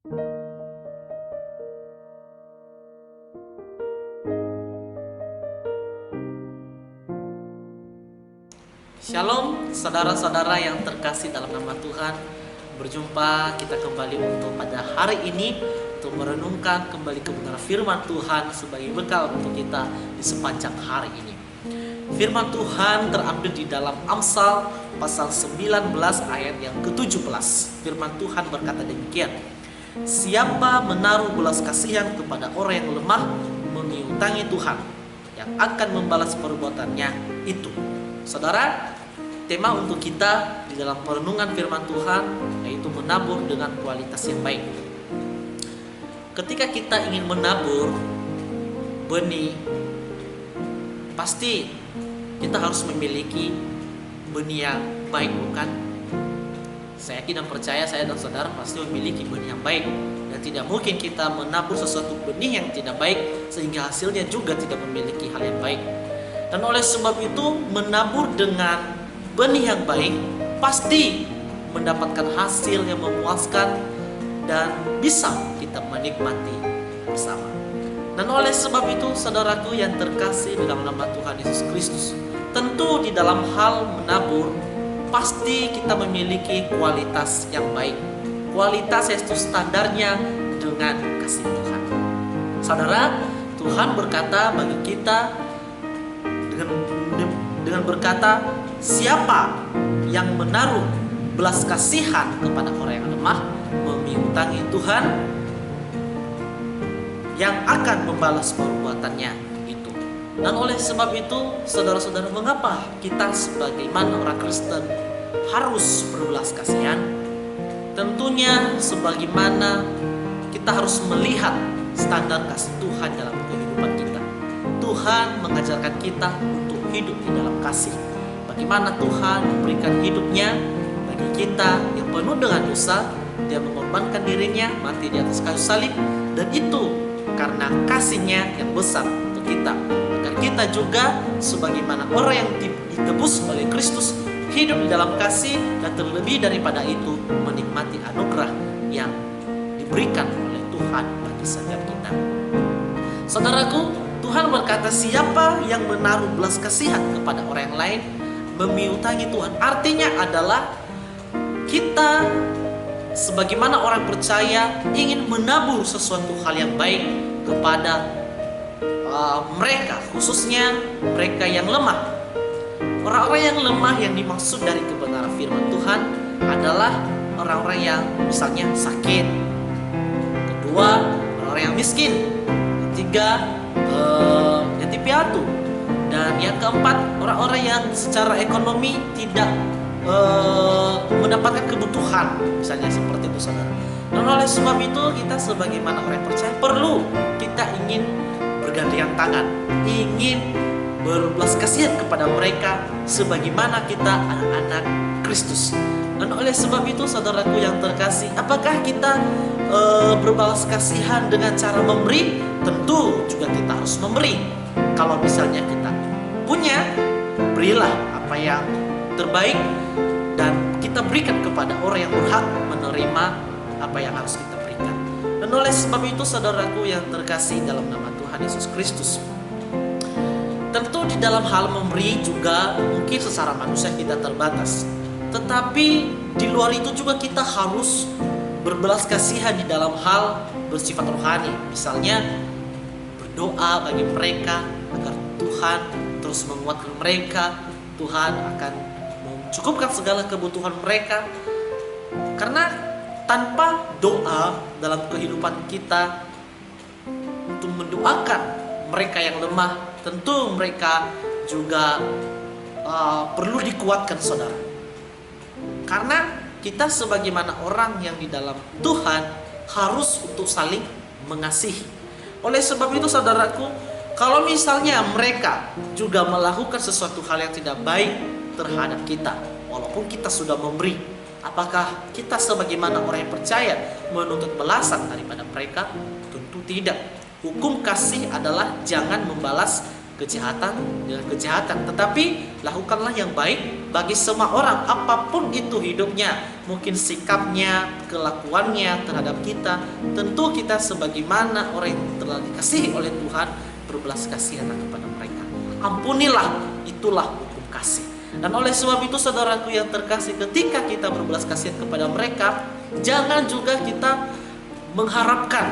Shalom saudara-saudara yang terkasih dalam nama Tuhan. Berjumpa kita kembali untuk pada hari ini untuk merenungkan kembali kebenaran firman Tuhan sebagai bekal untuk kita di sepanjang hari ini. Firman Tuhan terambil di dalam Amsal pasal 19 ayat yang ke-17. Firman Tuhan berkata demikian: siapa menaruh belas kasihan kepada orang yang lemah mengiutangi Tuhan yang akan membalas perbuatannya itu. Saudara, tema untuk kita di dalam perenungan firman Tuhan yaitu menabur dengan kualitas yang baik. Ketika kita ingin menabur benih, pasti kita harus memiliki benih yang baik, bukan? Saya yakin dan percaya saya dan saudara pasti memiliki benih yang baik, dan tidak mungkin kita menabur sesuatu benih yang tidak baik sehingga hasilnya juga tidak memiliki hal yang baik. Dan oleh sebab itu, menabur dengan benih yang baik pasti mendapatkan hasil yang memuaskan dan bisa kita menikmati bersama. Dan oleh sebab itu, saudaraku yang terkasih dalam nama Tuhan Yesus Kristus, tentu di dalam hal menabur pasti kita memiliki kualitas yang baik. Kualitas yaitu standarnya dengan kasih Tuhan. Saudara, Tuhan berkata bagi kita dengan berkata, siapa yang menaruh belas kasihan kepada orang yang lemah mengiutangi Tuhan yang akan membalas perbuatannya itu. Dan oleh sebab itu, saudara-saudara, mengapa kita sebagaimana orang Kristen harus berbelas kasihan? Tentunya sebagaimana kita harus melihat standar kasih Tuhan dalam kehidupan kita. Tuhan mengajarkan kita untuk hidup di dalam kasih. Bagaimana Tuhan memberikan hidupnya bagi kita yang penuh dengan dosa. Dia mengorbankan dirinya, mati di atas kayu salib, dan itu karena kasihnya yang besar untuk kita, agar kita juga sebagaimana orang yang ditebus oleh Kristus hidup di dalam kasih, dan terlebih daripada itu menikmati anugerah yang diberikan oleh Tuhan bagi setiap kita. Saudaraku, Tuhan berkata, siapa yang menaruh belas kasihan kepada orang yang lain mengiutangi Tuhan. Artinya adalah kita sebagaimana orang percaya ingin menabur sesuatu hal yang baik kepada mereka, khususnya mereka yang lemah. Orang-orang yang lemah yang dimaksud dari kebenaran firman Tuhan adalah orang-orang yang misalnya sakit. Kedua, orang-orang yang miskin. Ketiga, yatim piatu. Dan yang keempat, orang-orang yang secara ekonomi tidak mendapatkan kebutuhan, misalnya seperti itu, saudara. Dan oleh sebab itu, kita sebagaimana orang percaya perlu kita ingin bergandengan tangan, ingin berbelas kasihan kepada mereka sebagaimana kita anak-anak Kristus. Dan oleh sebab itu, saudaraku yang terkasih, apakah kita berbalas kasihan dengan cara memberi? Tentu juga kita harus memberi. Kalau misalnya kita punya, berilah apa yang terbaik dan kita berikan kepada orang yang berhak menerima apa yang harus kita berikan. Dan oleh sebab itu, saudaraku yang terkasih dalam nama Tuhan Yesus Kristus, tentu di dalam hal memberi juga mungkin secara manusia kita terbatas. Tetapi di luar itu juga kita harus berbelas kasihan di dalam hal bersifat rohani. Misalnya berdoa bagi mereka agar Tuhan terus menguatkan mereka. Tuhan akan mencukupkan segala kebutuhan mereka. Karena tanpa doa dalam kehidupan kita untuk mendoakan mereka yang lemah, tentu mereka juga perlu dikuatkan, saudara. Karena kita sebagaimana orang yang di dalam Tuhan harus untuk saling mengasihi. Oleh sebab itu, saudaraku, kalau misalnya mereka juga melakukan sesuatu hal yang tidak baik terhadap kita, walaupun kita sudah memberi, apakah kita sebagaimana orang yang percaya menuntut balasan daripada mereka? Tentu tidak. Hukum kasih adalah jangan membalas kejahatan dengan kejahatan, tetapi lakukanlah yang baik bagi semua orang, apapun itu hidupnya, mungkin sikapnya, kelakuannya terhadap kita. Tentu kita sebagaimana orang yang telah dikasihi oleh Tuhan, berbelas kasihanlah kepada mereka. Ampunilah, itulah hukum kasih. Dan oleh sebab itu saudaraku yang terkasih, ketika kita berbelas kasihan kepada mereka, jangan juga kita mengharapkan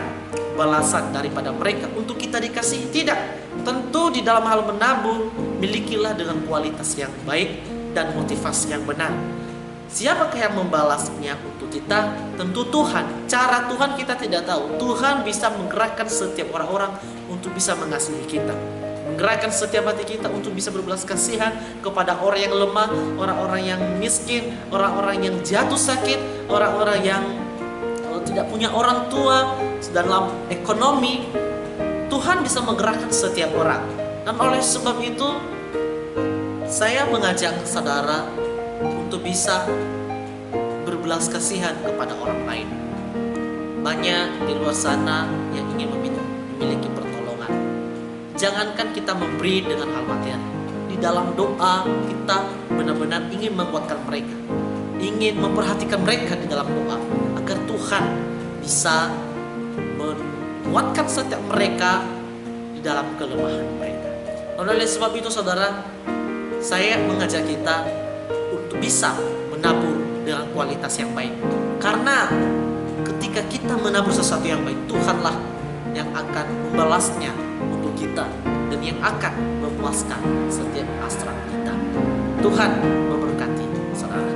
balasan daripada mereka untuk kita dikasihi. Tidak. Tentu di dalam hal menabur, milikilah dengan kualitas yang baik dan motivasi yang benar. Siapakah yang membalasnya untuk kita? Tentu Tuhan. Cara Tuhan kita tidak tahu. Tuhan bisa menggerakkan setiap orang-orang untuk bisa mengasihi kita, menggerakkan setiap hati kita untuk bisa berbelas kasihan kepada orang yang lemah, orang-orang yang miskin, orang-orang yang jatuh sakit, orang-orang yang tidak punya orang tua dalam ekonomi. Tuhan bisa menggerakkan setiap orang. Dan oleh sebab itu saya mengajak saudara untuk bisa berbelas kasihan kepada orang lain. Banyak di luar sana yang ingin memiliki pertolongan. Jangankan kita memberi dengan hal materi, di dalam doa kita benar-benar ingin menguatkan mereka, ingin memperhatikan mereka di dalam doa, agar Tuhan bisa menguatkan setiap mereka di dalam kelemahan mereka. Oleh sebab itu saudara, saya mengajak kita untuk bisa menabur dengan kualitas yang baik. Karena ketika kita menabur sesuatu yang baik, Tuhanlah yang akan membalasnya untuk kita dan yang akan memuaskan setiap hasrat kita. Tuhan memberkati saudara.